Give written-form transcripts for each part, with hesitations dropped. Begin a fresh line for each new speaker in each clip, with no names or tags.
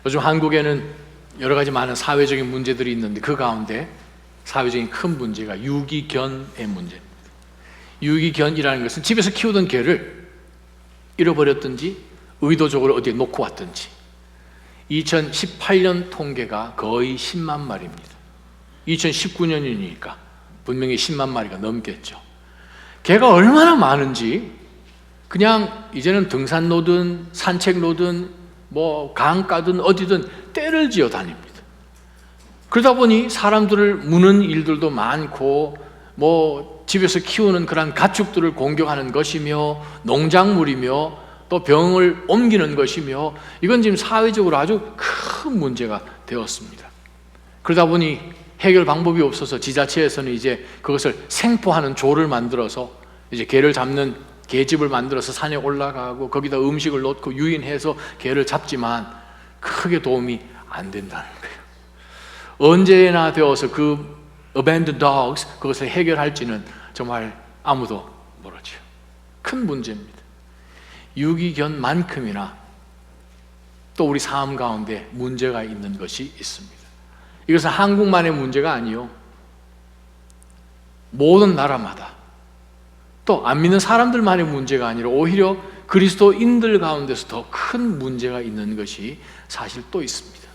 요즘 한국에는 여러 가지 많은 사회적인 문제들이 있는데 그 가운데 사회적인 큰 문제가 유기견의 문제입니다. 유기견이라는 것은 집에서 키우던 개를 잃어버렸든지 의도적으로 어디에 놓고 왔든지 2018년 통계가 거의 10만 마리입니다. 2019년이니까 분명히 10만 마리가 넘겠죠. 개가 얼마나 많은지 그냥 이제는 등산로든 산책로든 뭐 강가든 어디든 떼를 지어 다닙니다. 그러다 보니 사람들을 무는 일들도 많고 뭐 집에서 키우는 그런 가축들을 공격하는 것이며 농작물이며 또 병을 옮기는 것이며 이건 지금 사회적으로 아주 큰 문제가 되었습니다. 그러다 보니 해결 방법이 없어서 지자체에서는 이제 그것을 생포하는 조를 만들어서 이제 개를 잡는 개집을 만들어서 산에 올라가고 거기다 음식을 넣고 유인해서 개를 잡지만 크게 도움이 안 된다는 거예요. 언제나 되어서 그 abandoned dogs 그것을 해결할지는 정말 아무도 모르죠. 큰 문제입니다. 유기견만큼이나 또 우리 삶 가운데 문제가 있는 것이 있습니다. 이것은 한국만의 문제가 아니요, 모든 나라마다 또 안 믿는 사람들만의 문제가 아니라 오히려 그리스도인들 가운데서 더 큰 문제가 있는 것이 사실 또 있습니다.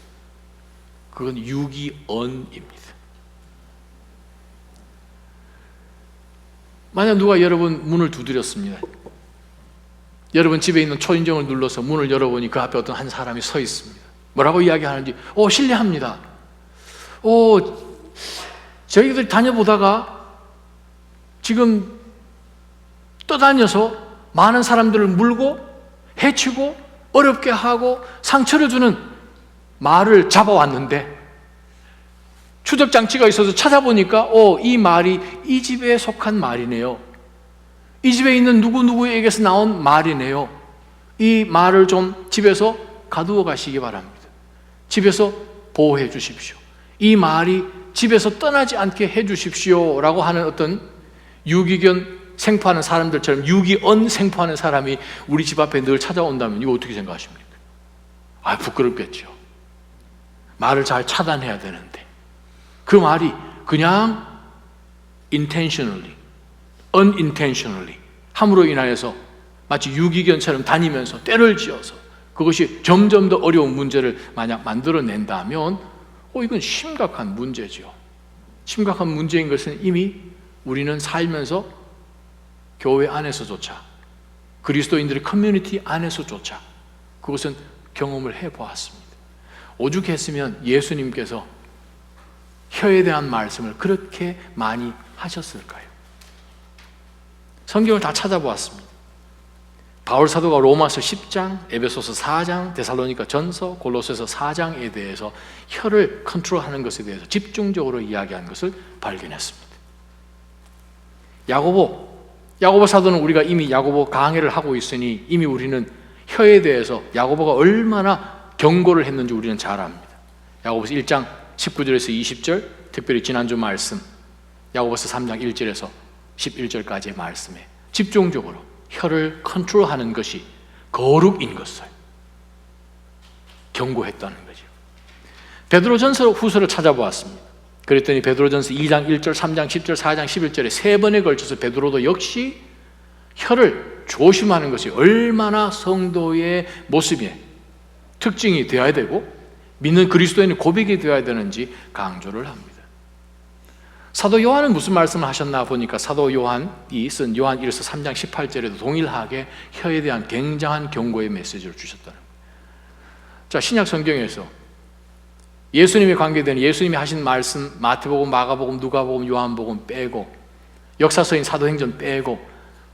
그건 유기언입니다. 만약 누가 여러분 문을 두드렸습니다. 여러분 집에 있는 초인종을 눌러서 문을 열어보니 그 앞에 어떤 한 사람이 서 있습니다. 뭐라고 이야기하는지 실례합니다. 저희들 다녀보다가 지금 떠다녀서 많은 사람들을 물고 해치고 어렵게 하고 상처를 주는 말을 잡아왔는데 추적장치가 있어서 찾아보니까 이 말이 이 집에 속한 말이네요. 이 집에 있는 누구누구에게서 나온 말이네요. 이 말을 좀 집에서 가두어 가시기 바랍니다. 집에서 보호해 주십시오. 이 말이 집에서 떠나지 않게 해 주십시오 라고 하는 어떤 유기견 생포하는 사람들처럼 유기언 생포하는 사람이 우리 집 앞에 늘 찾아온다면 이거 어떻게 생각하십니까? 부끄럽겠죠. 말을 잘 차단해야 되는데 그 말이 그냥 intentionally, unintentionally 함으로 인하여서 마치 유기견처럼 다니면서 떼를 지어서 그것이 점점 더 어려운 문제를 만약 만들어낸다면 이건 심각한 문제죠. 심각한 문제인 것은 이미 우리는 살면서 교회 안에서조차 그리스도인들의 커뮤니티 안에서조차 그것은 경험을 해보았습니다. 오죽했으면 예수님께서 혀에 대한 말씀을 그렇게 많이 하셨을까요? 성경을 다 찾아보았습니다. 바울 사도가 로마서 10장, 에베소서 4장, 데살로니가 전서, 골로새서 4장에 대해서 혀를 컨트롤하는 것에 대해서 집중적으로 이야기한 것을 발견했습니다. 야고보 사도는 우리가 이미 야고보 강해를 하고 있으니 이미 우리는 혀에 대해서 야고보가 얼마나 경고를 했는지 우리는 잘 압니다. 야고보서 1장 19절에서 20절, 특별히 지난주 말씀 야고보서 3장 1절에서 11절까지의 말씀에 집중적으로 혀를 컨트롤하는 것이 거룩인 것을 경고했다는 거죠. 베드로전서 후서를 찾아보았습니다. 그랬더니 베드로전서 2장 1절, 3장 10절, 4장 11절에 3번에 걸쳐서 베드로도 역시 혀를 조심하는 것이 얼마나 성도의 모습의 특징이 되어야 되고 믿는 그리스도인의 고백이 되어야 되는지 강조를 합니다. 사도 요한은 무슨 말씀을 하셨나 보니까 사도 요한이 쓴 요한 1서 3장 18절에도 동일하게 혀에 대한 굉장한 경고의 메시지를 주셨다는 거예요. 자, 신약 성경에서 예수님에 관계되는 예수님이 하신 말씀 마태복음, 마가복음, 누가복음, 요한복음 빼고 역사서인 사도행전 빼고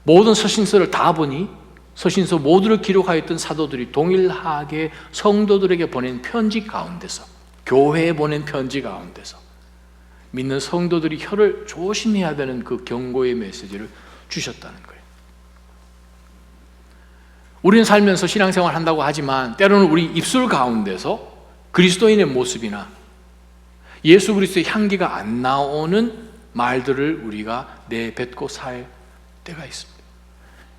모든 서신서를 다 보니 서신서 모두를 기록하였던 사도들이 동일하게 성도들에게 보낸 편지 가운데서 교회에 보낸 편지 가운데서 믿는 성도들이 혀를 조심해야 되는 그 경고의 메시지를 주셨다는 거예요. 우리는 살면서 신앙생활 한다고 하지만 때로는 우리 입술 가운데서 그리스도인의 모습이나 예수 그리스도의 향기가 안 나오는 말들을 우리가 내뱉고 살 때가 있습니다.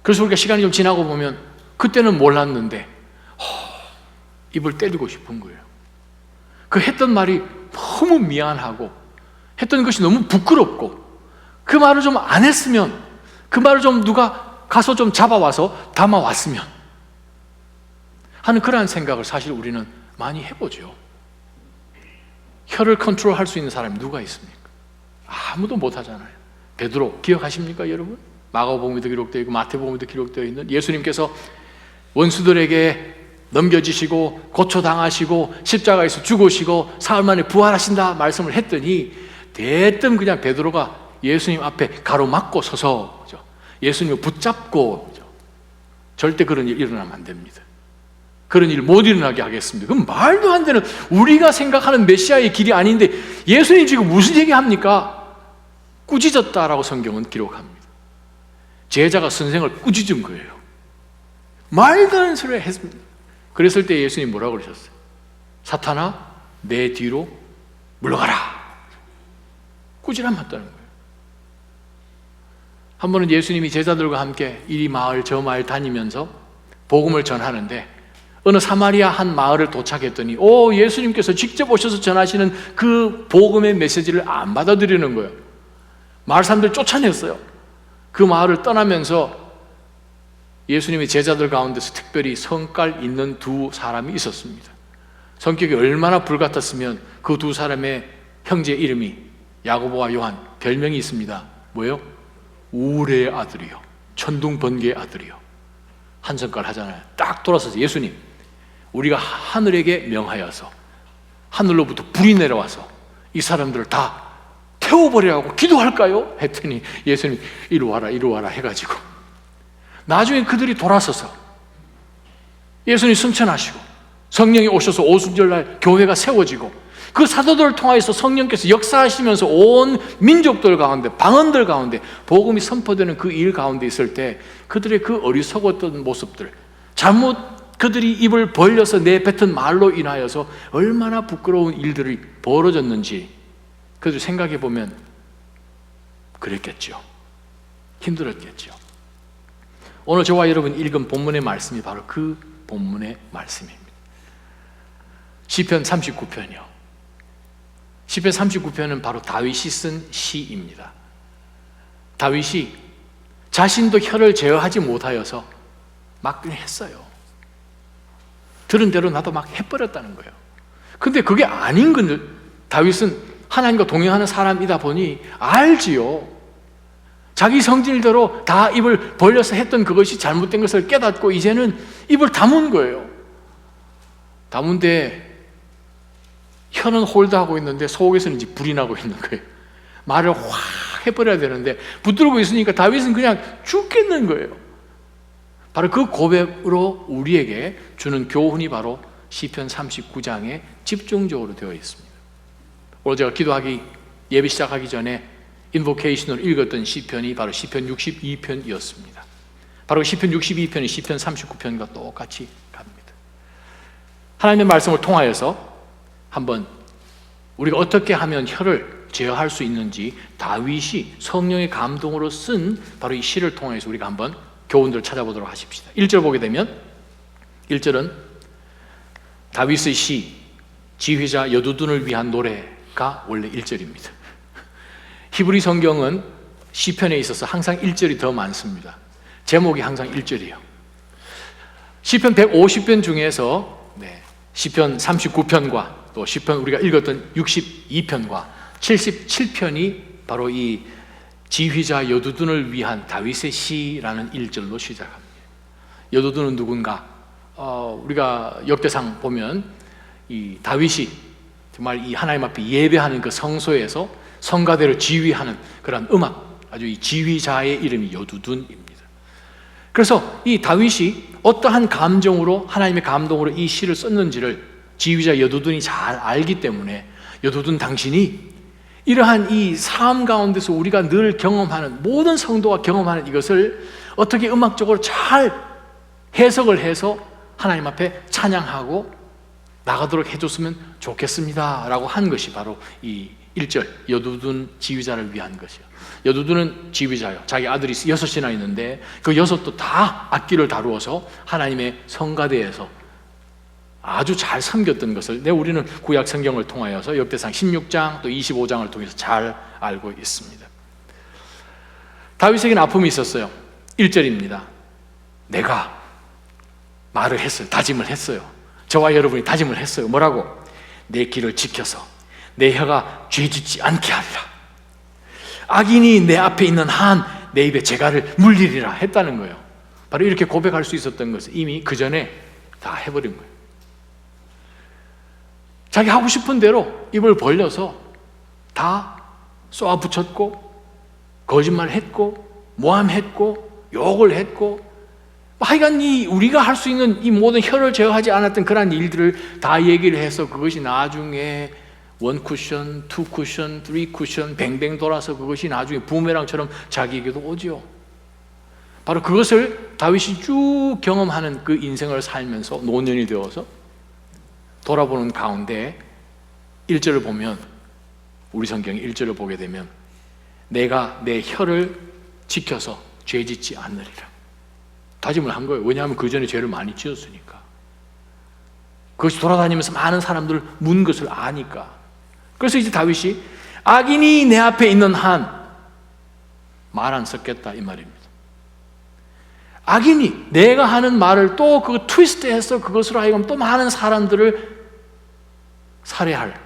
그래서 우리가 시간이 좀 지나고 보면 그때는 몰랐는데 입을 때리고 싶은 거예요. 그 했던 말이 너무 미안하고 했던 것이 너무 부끄럽고 그 말을 좀 안 했으면, 그 말을 좀 누가 가서 좀 잡아와서 담아왔으면 하는 그러한 생각을 사실 우리는 많이 해보죠. 혀를 컨트롤할 수 있는 사람이 누가 있습니까? 아무도 못하잖아요. 베드로 기억하십니까 여러분? 마가복음에도 기록되어 있고 마태복음에도 기록되어 있는 예수님께서 원수들에게 넘겨지시고 고초당하시고 십자가에서 죽으시고 사흘 만에 부활하신다 말씀을 했더니 대뜸 그냥 베드로가 예수님 앞에 가로막고 서서 예수님을 붙잡고, 절대 그런 일 일어나면 안 됩니다. 그런 일 못 일어나게 하겠습니다. 그럼 말도 안 되는, 우리가 생각하는 메시아의 길이 아닌데 예수님 지금 무슨 얘기합니까? 꾸짖었다라고 성경은 기록합니다. 제자가 선생을 꾸짖은 거예요. 말도 안 되는 소리를 했습니다. 그랬을 때 예수님 뭐라고 그러셨어요? 사탄아, 내 뒤로 물러가라. 꾸지람 했다는 거예요. 한 번은 예수님이 제자들과 함께 이 마을 저 마을 다니면서 복음을 전하는데 어느 사마리아 한 마을을 도착했더니 예수님께서 직접 오셔서 전하시는 그 복음의 메시지를 안 받아들이는 거예요. 마을 사람들 쫓아냈어요. 그 마을을 떠나면서 예수님의 제자들 가운데서 특별히 성깔 있는 두 사람이 있었습니다. 성격이 얼마나 불같았으면 그 두 사람의 형제 이름이 야고보와 요한, 별명이 있습니다. 뭐예요? 우레의 아들이요, 천둥 번개의 아들이요. 한 성깔 하잖아요. 딱 돌아서서 예수님, 우리가 하늘에게 명하여서 하늘로부터 불이 내려와서 이 사람들을 다 태워버리라고 기도할까요? 했더니 예수님 이리 와라 이리 와라 해가지고 나중에 그들이 돌아서서 예수님 승천하시고 성령이 오셔서 오순절날 교회가 세워지고 그 사도들을 통하여서 성령께서 역사하시면서 온 민족들 가운데, 방언들 가운데 복음이 선포되는 그 일 가운데 있을 때 그들의 그 어리석었던 모습들, 잘못 그들이 입을 벌려서 내뱉은 말로 인하여서 얼마나 부끄러운 일들이 벌어졌는지 그들 생각해 보면 그랬겠죠. 힘들었겠죠. 오늘 저와 여러분 읽은 본문의 말씀이 바로 그 본문의 말씀입니다. 시편 39편이요. 시편 39편은 바로 다윗이 쓴 시입니다. 다윗이 자신도 혀를 제어하지 못하여서 막 했어요. 들은 대로 나도 막 해버렸다는 거예요. 근데 그게 아닌 건 다윗은 하나님과 동행하는 사람이다 보니 알지요. 자기 성질대로 다 입을 벌려서 했던 그것이 잘못된 것을 깨닫고 이제는 입을 다문 거예요. 다문데 혀는 홀드하고 있는데 속에서는 이제 불이 나고 있는 거예요. 말을 확 해버려야 되는데 붙들고 있으니까 다윗은 그냥 죽겠는 거예요. 바로 그 고백으로 우리에게 주는 교훈이 바로 시편 39장에 집중적으로 되어 있습니다. 오늘 제가 기도하기 예배 시작하기 전에 인보케이션으로 읽었던 시편이 바로 시편 62편이었습니다. 바로 시편 62편이 시편 39편과 똑같이 갑니다. 하나님의 말씀을 통하여서 한번 우리가 어떻게 하면 혀를 제어할 수 있는지 다윗이 성령의 감동으로 쓴 바로 이 시를 통해서 우리가 한번 교훈들을 찾아보도록 하십시다. 1절 보게 되면 1절은 다윗의 시, 지휘자 여두둔을 위한 노래가 원래 1절입니다. 히브리 성경은 시편에 있어서 항상 1절이 더 많습니다. 제목이 항상 1절이에요. 시편 150편 중에서 시편 39편과 또 시편 우리가 읽었던 62편과 77편이 바로 이 지휘자 여두둔을 위한 다윗의 시라는 1절로 시작합니다. 여두둔은 누군가? 우리가 역대상 보면 이 다윗이 정말 이 하나님 앞에 예배하는 그 성소에서 성가대를 지휘하는 그런 아주 이 지휘자의 이름이 여두둔입니다. 그래서 이 다윗이 어떠한 감정으로 하나님의 감동으로 이 시를 썼는지를 지휘자 여두둔이 잘 알기 때문에 여두둔 당신이 이러한 이 삶 가운데서 우리가 늘 경험하는 모든 성도가 경험하는 이것을 어떻게 음악적으로 잘 해석을 해서 하나님 앞에 찬양하고 나가도록 해줬으면 좋겠습니다 라고 한 것이 바로 이 1절 여두둔 지휘자를 위한 것이요. 여두둔은 지휘자요. 자기 아들이 6이나 있는데 그 6도 다 악기를 다루어서 하나님의 성가대에서 아주 잘 섬겼던 것을 우리는 구약 성경을 통하여서 역대상 16장 또 25장을 통해서 잘 알고 있습니다. 다윗에게는 아픔이 있었어요. 1절입니다. 내가 말을 했어요. 다짐을 했어요. 저와 여러분이 다짐을 했어요. 뭐라고? 내 길을 지켜서 내 혀가 죄짓지 않게 하리라. 악인이 내 앞에 있는 한 내 입에 재갈을 물리리라 했다는 거예요. 바로 이렇게 고백할 수 있었던 것은 이미 그 전에 다 해버린 거예요. 자기 하고 싶은 대로 입을 벌려서 다 쏘아붙였고, 거짓말했고, 모함했고, 욕을 했고, 하여간 우리가 할 수 있는 이 모든 혀를 제어하지 않았던 그러한 일들을 다 얘기를 해서 그것이 나중에 1 쿠션, 2 쿠션, 3 쿠션 뱅뱅 돌아서 그것이 나중에 부메랑처럼 자기에게도 오지요. 바로 그것을 다윗이 쭉 경험하는 그 인생을 살면서 노년이 되어서 돌아보는 가운데 1절을 보면, 우리 성경 1절을 보게 되면 내가 내 혀를 지켜서 죄짓지 않으리라 다짐을 한 거예요. 왜냐하면 그 전에 죄를 많이 지었으니까. 그것이 돌아다니면서 많은 사람들을 문 것을 아니까. 그래서 이제 다윗이 악인이 내 앞에 있는 한 말 안 섞겠다 이 말입니다. 악인이 내가 하는 말을 또 그 트위스트해서 그것으로 하여금 또 많은 사람들을 살해할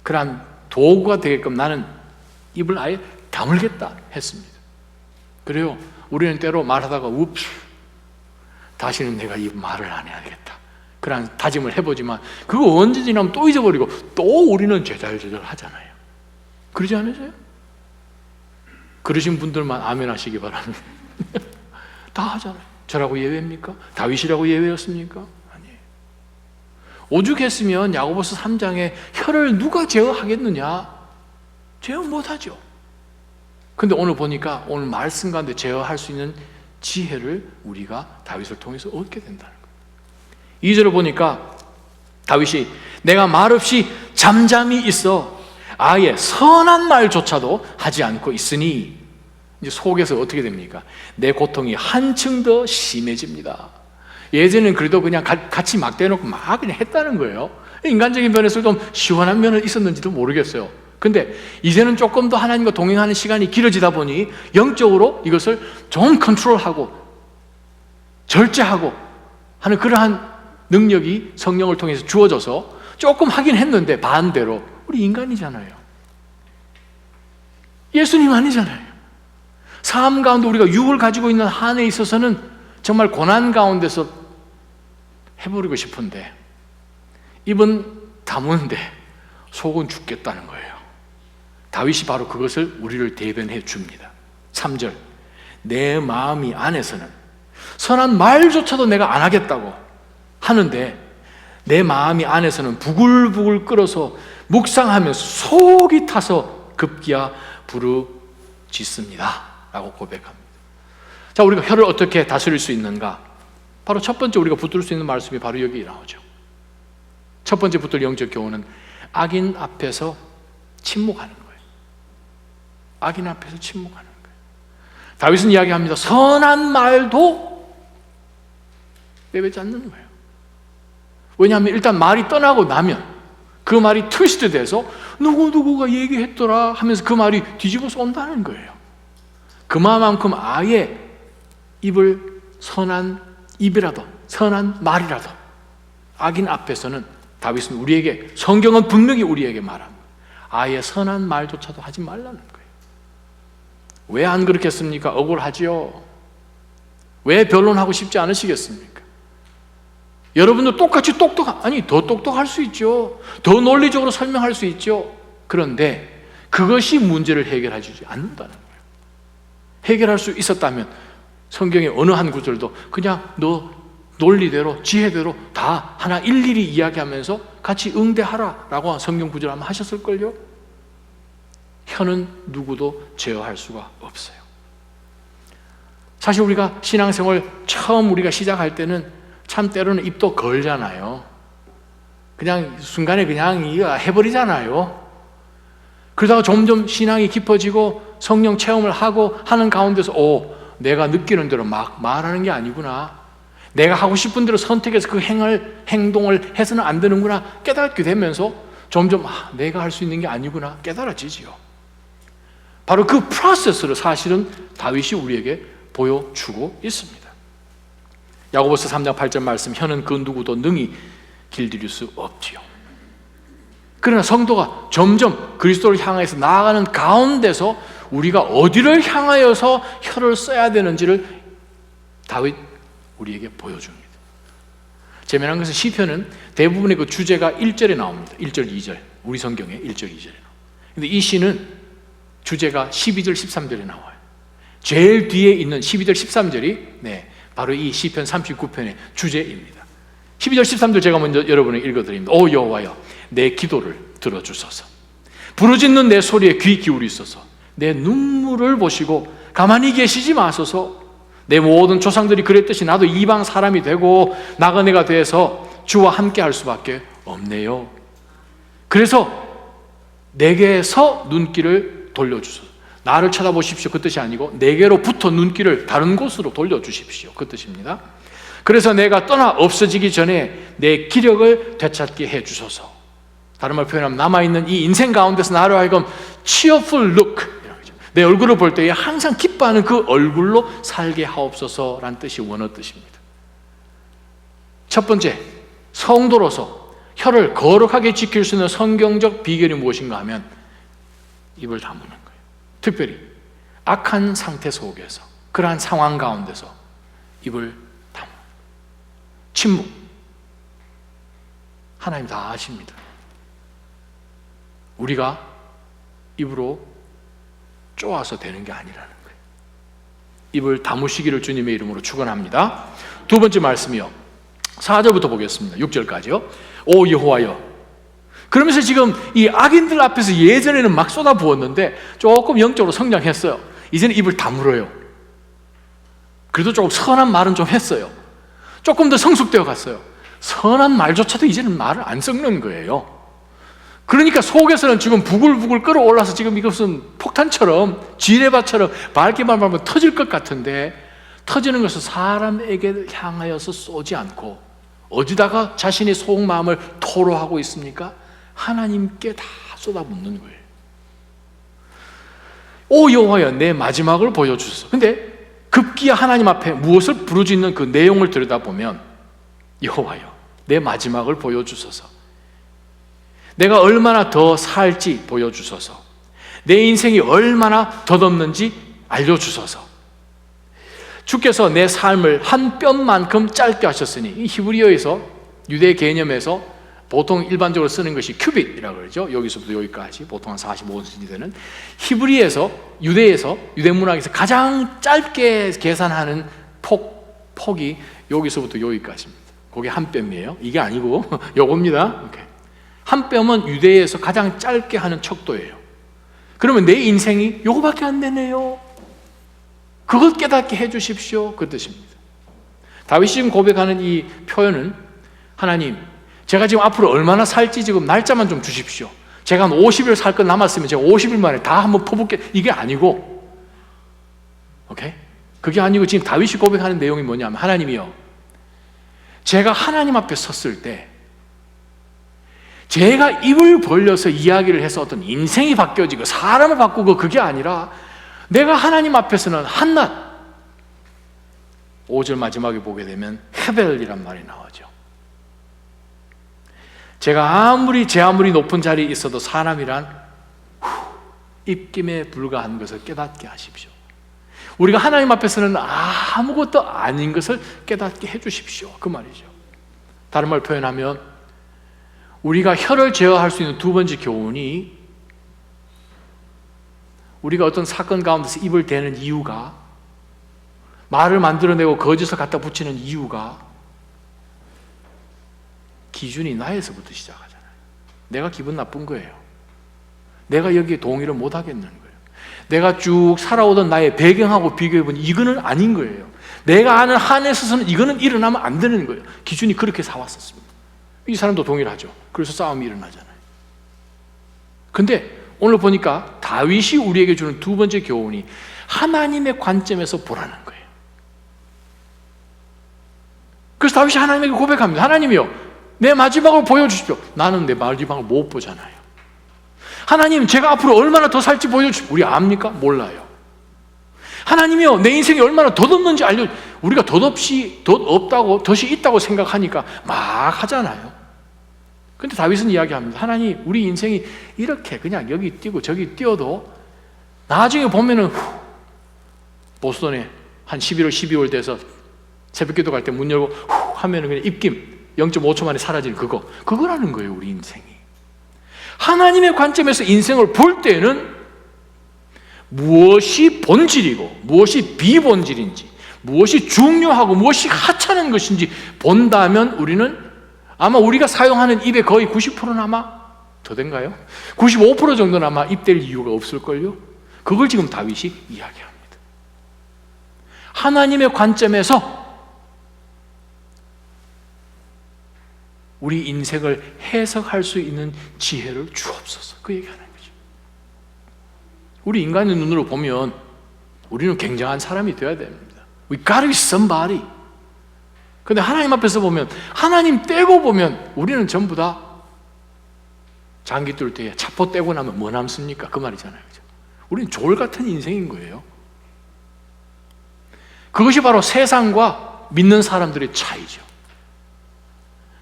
그러한 도구가 되게끔 나는 입을 아예 다물겠다 했습니다. 그래요. 우리는 때로 말하다가 웁스 다시는 내가 이 말을 안 해야겠다 그런 다짐을 해보지만 그거 언제 지나면 또 잊어버리고 또 우리는 제잘제잘 하잖아요. 그러지 않으세요? 그러신 분들만 아멘 하시기 바랍니다. 다 하잖아요. 저라고 예외입니까? 다윗이라고 예외였습니까? 아니에요. 오죽했으면 야고보서 3장에 혀를 누가 제어하겠느냐? 제어 못하죠. 근데 오늘 보니까 오늘 말씀 가운데 제어할 수 있는 지혜를 우리가 다윗을 통해서 얻게 된다는 거예요. 2절을 보니까 다윗이 내가 말없이 잠잠히 있어 아예 선한 말조차도 하지 않고 있으니 이제 속에서 어떻게 됩니까? 내 고통이 한층 더 심해집니다. 예전에는 그래도 그냥 같이 막 대놓고 막 그냥 했다는 거예요. 인간적인 면에서 좀 시원한 면은 있었는지도 모르겠어요. 근데 이제는 조금 더 하나님과 동행하는 시간이 길어지다 보니 영적으로 이것을 좀 컨트롤하고 절제하고 하는 그러한 능력이 성령을 통해서 주어져서 조금 하긴 했는데 반대로 우리 인간이잖아요. 예수님 아니잖아요. 삶 가운데 우리가 육을 가지고 있는 한에 있어서는 정말 고난 가운데서 해버리고 싶은데 입은 다무는데 속은 죽겠다는 거예요. 다윗이 바로 그것을 우리를 대변해 줍니다. 3절 내 마음이 안에서는 선한 말조차도 내가 안 하겠다고 하는데 내 마음이 안에서는 부글부글 끓어서 묵상하면서 속이 타서 급기야 부르짖습니다 라고 고백합니다. 자, 우리가 혀를 어떻게 다스릴 수 있는가? 바로 첫 번째 우리가 붙들 수 있는 말씀이 바로 여기 나오죠. 첫 번째 붙들 영적 교훈은 악인 앞에서 침묵하는 거예요. 악인 앞에서 침묵하는 거예요. 다윗은 이야기합니다. 선한 말도 내뱉지 않는 거예요. 왜냐하면 일단 말이 떠나고 나면 그 말이 트위스트 돼서 누구누구가 얘기했더라 하면서 그 말이 뒤집어서 온다는 거예요. 그만큼 아예 입을 선한 입이라도 선한 말이라도 악인 앞에서는 다윗은 우리에게 성경은 분명히 우리에게 말합니다. 아예 선한 말조차도 하지 말라는 거예요. 왜 안 그렇겠습니까? 억울하지요. 왜 변론하고 싶지 않으시겠습니까? 여러분도 똑같이 더 똑똑할 수 있죠. 더 논리적으로 설명할 수 있죠. 그런데 그것이 문제를 해결해 주지 않는다는 거예요. 해결할 수 있었다면 성경의 어느 한 구절도 그냥 너 논리대로 지혜대로 다 하나 일일이 이야기하면서 같이 응대하라 라고 성경 구절 아마 하셨을걸요. 혀는 누구도 제어할 수가 없어요. 사실 우리가 신앙생활 처음 우리가 시작할 때는 참 때로는 입도 걸잖아요. 그냥 순간에 그냥 이거 해버리잖아요. 그러다가 점점 신앙이 깊어지고 성령 체험을 하고 하는 가운데서 내가 느끼는 대로 막 말하는 게 아니구나. 내가 하고 싶은 대로 선택해서 그 행동을 해서는 안 되는구나 깨닫게 되면서 점점 내가 할 수 있는 게 아니구나 깨달아지지요. 바로 그 프로세스를 사실은 다윗이 우리에게 보여주고 있습니다. 야고보서 3장 8절 말씀, 혀는 그 누구도 능히 길들일 수 없지요. 그러나 성도가 점점 그리스도를 향해서 나아가는 가운데서 우리가 어디를 향하여서 혀를 써야 되는지를 다윗 우리에게 보여줍니다. 재미난 것은 시편은 대부분의 그 주제가 1절에 나옵니다. 1절, 2절. 우리 성경에 1절, 2절에 나옵니다. 근데 이 시는 주제가 12절, 13절에 나와요. 제일 뒤에 있는 12절, 13절이 바로 이 시편 39편의 주제입니다. 12절, 13절 제가 먼저 여러분에게 읽어드립니다. 오 여호와여, 내 기도를 들어주소서. 부르짖는 내 소리에 귀 기울이소서. 내 눈물을 보시고 가만히 계시지 마소서. 내 모든 조상들이 그랬듯이 나도 이방 사람이 되고 나그네가 돼서 주와 함께 할 수밖에 없네요. 그래서 내게서 눈길을 돌려주소서. 나를 쳐다보십시오 그 뜻이 아니고 내게로부터 눈길을 다른 곳으로 돌려주십시오 그 뜻입니다. 그래서 내가 떠나 없어지기 전에 내 기력을 되찾게 해주소서. 다른 말 표현하면 남아있는 이 인생 가운데서 나를 하여금 cheerful look, 내 얼굴을 볼 때에 항상 기뻐하는 그 얼굴로 살게 하옵소서라는 뜻이 원어 뜻입니다. 첫 번째, 성도로서 혀를 거룩하게 지킬 수 있는 성경적 비결이 무엇인가 하면 입을 다무는 거예요. 특별히 악한 상태 속에서, 그러한 상황 가운데서 입을 다무는 거예요. 침묵. 하나님 다 아십니다. 우리가 입으로 쪼아서 되는 게 아니라는 거예요. 입을 다무시기를 주님의 이름으로 축원합니다. 두 번째 말씀이요, 4절부터 보겠습니다. 6절까지요. 오 여호와여. 그러면서 지금 이 악인들 앞에서 예전에는 막 쏟아부었는데 조금 영적으로 성장했어요. 이제는 입을 다물어요. 그래도 조금 선한 말은 좀 했어요. 조금 더 성숙되어 갔어요. 선한 말조차도 이제는 말을 안 섞는 거예요. 그러니까 속에서는 지금 부글부글 끓어올라서 지금 이것은 폭탄처럼 지뢰밭처럼 밝게만 말하면 터질 것 같은데, 터지는 것은 사람에게 향하여서 쏘지 않고 어디다가 자신의 속마음을 토로하고 있습니까? 하나님께 다 쏟아붓는 거예요. 오 여호와여, 내 마지막을 보여주소서. 근데 급기야 하나님 앞에 무엇을 부르짖는 그 내용을 들여다보면, 여호와여, 내 마지막을 보여주소서. 내가 얼마나 더 살지 보여주소서. 내 인생이 얼마나 덧없는지 알려주소서. 주께서 내 삶을 한 뼘만큼 짧게 하셨으니, 이 히브리어에서, 유대 개념에서 보통 일반적으로 쓰는 것이 큐빗이라고 그러죠. 여기서부터 여기까지 보통 한 45cm 되는, 히브리에서, 유대에서, 유대 문학에서 가장 짧게 계산하는 폭이 여기서부터 여기까지입니다. 그게 한 뼘이에요. 이게 아니고 요겁니다. 이렇게. 한 뼘은 유대에서 가장 짧게 하는 척도예요. 그러면 내 인생이 요거밖에 안 되네요. 그걸 깨닫게 해주십시오 그 뜻입니다. 다윗이 지금 고백하는 이 표현은, 하나님, 제가 지금 앞으로 얼마나 살지 지금 날짜만 좀 주십시오. 제가 한 50일 살 것 남았으면 제가 50일 만에 다 한번 퍼붓게, 이게 아니고, 오케이? 그게 아니고 지금 다윗이 고백하는 내용이 뭐냐면, 하나님이요, 제가 하나님 앞에 섰을 때 제가 입을 벌려서 이야기를 해서 어떤 인생이 바뀌어지고 사람을 바꾸고 그게 아니라, 내가 하나님 앞에서는 한낱, 5절 마지막에 보게 되면 헤벨이란 말이 나오죠. 제가 제 아무리 높은 자리에 있어도 사람이란 입김에 불과한 것을 깨닫게 하십시오. 우리가 하나님 앞에서는 아무것도 아닌 것을 깨닫게 해주십시오 그 말이죠. 다른 말 표현하면, 우리가 혀를 제어할 수 있는 두 번째 교훈이, 우리가 어떤 사건 가운데서 입을 대는 이유가, 말을 만들어내고 거짓을 갖다 붙이는 이유가, 기준이 나에서부터 시작하잖아요. 내가 기분 나쁜 거예요. 내가 여기에 동의를 못 하겠는 거예요. 내가 쭉 살아오던 나의 배경하고 비교해보니 이거는 아닌 거예요. 내가 아는 한에 있어서는 이거는 일어나면 안 되는 거예요. 기준이 그렇게 사왔었습니다. 이 사람도 동의를 하죠. 그래서 싸움이 일어나잖아요. 근데 오늘 보니까 다윗이 우리에게 주는 두 번째 교훈이 하나님의 관점에서 보라는 거예요. 그래서 다윗이 하나님에게 고백합니다. 하나님이요, 내 마지막을 보여주십시오. 나는 내 마지막을 못 보잖아요. 하나님, 제가 앞으로 얼마나 더 살지 보여주십시오. 우리 압니까? 몰라요. 하나님이요, 내 인생이 얼마나 덧없는지 우리가 덧없다고, 덧이 있다고 생각하니까 막 하잖아요. 근데 다윗은 이야기합니다. 하나님, 우리 인생이 이렇게 그냥 여기 뛰고 저기 뛰어도 나중에 보면은 보스턴에 한 11월, 12월 돼서 새벽 기도 갈 때 문 열고 하면은 그냥 입김 0.5초 만에 사라지는 그거라는 거예요, 우리 인생이. 하나님의 관점에서 인생을 볼 때는 무엇이 본질이고 무엇이 비본질인지, 무엇이 중요하고 무엇이 하찮은 것인지 본다면 우리는 아마 우리가 사용하는 입의 거의 90%는 아마 더 된가요? 95% 정도는 아마 입댈 이유가 없을걸요? 그걸 지금 다윗이 이야기합니다. 하나님의 관점에서 우리 인생을 해석할 수 있는 지혜를 주옵소서, 그 얘기하는 거죠. 우리 인간의 눈으로 보면 우리는 굉장한 사람이 되어야 됩니다. We gotta be somebody. 근데 하나님 앞에서 보면, 하나님 떼고 보면 우리는 전부 다 장기 뚫을 때 차포 떼고 나면 뭐 남습니까? 그 말이잖아요. 그죠? 우리는 졸 같은 인생인 거예요. 그것이 바로 세상과 믿는 사람들의 차이죠.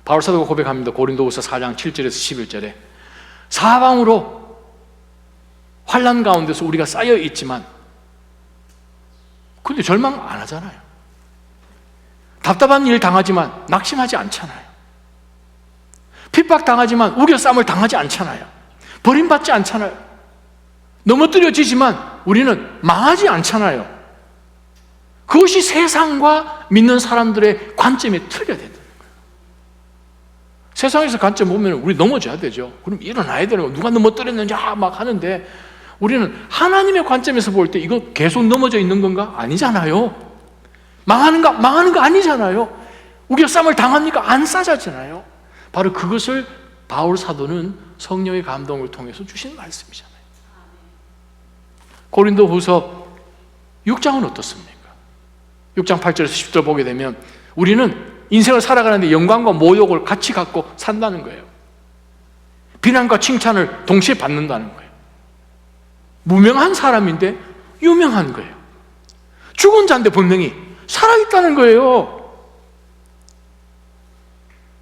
바울 사도가 고백합니다. 고린도후서 4장 7절에서 11절에 사방으로 환난 가운데서 우리가 쌓여 있지만 근데 절망 안 하잖아요. 답답한 일 당하지만 낙심하지 않잖아요. 핍박 당하지만 우겨쌈을 당하지 않잖아요. 버림받지 않잖아요. 넘어뜨려지지만 우리는 망하지 않잖아요. 그것이 세상과 믿는 사람들의 관점이 틀려야 된다는 거예요. 세상에서 관점 보면 우리 넘어져야 되죠. 그럼 일어나야 되는 거예요. 누가 넘어뜨렸는지 막 하는데 우리는 하나님의 관점에서 볼 때 이거 계속 넘어져 있는 건가? 아니잖아요. 망하는 거 아니잖아요. 우겨쌈을 당합니까? 안 싸잖아요. 바로 그것을 바울 사도는 성령의 감동을 통해서 주신 말씀이잖아요. 고린도후서 6장은 어떻습니까? 6장 8절에서 10절 보게 되면 우리는 인생을 살아가는데 영광과 모욕을 같이 갖고 산다는 거예요. 비난과 칭찬을 동시에 받는다는 거예요. 무명한 사람인데 유명한 거예요. 죽은 자인데 분명히 살아있다는 거예요.